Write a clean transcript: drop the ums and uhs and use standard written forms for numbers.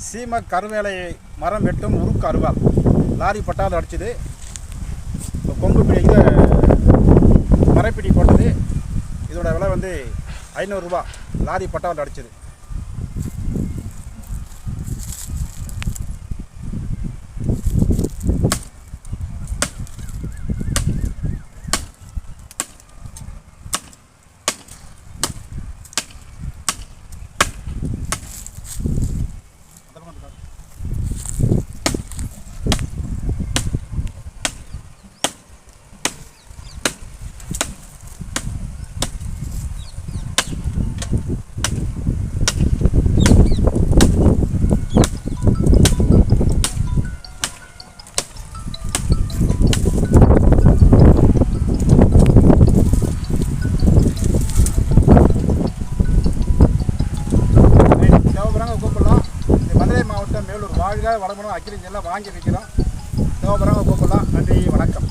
சீம கருவேலை மரம் வெட்டும் உருக்கு அருவாள் லாரி பட்டால் அடிச்சுது. கொம்பு பிடிக்க மரப்பிடி போட்டது. இதோட விலை வந்து 500 ரூபா. லாரி பட்டால் அடிச்சது. கூப்பிடலாம். இந்த மதுரை மாவட்டம் மேலூர் வாழ்க வளமுடன் அக்ரிஜெல்லாம் வாங்கி வைக்கிறோம். தேவைப்படுறவங்க கூப்பிடலாம். நன்றி, வணக்கம்.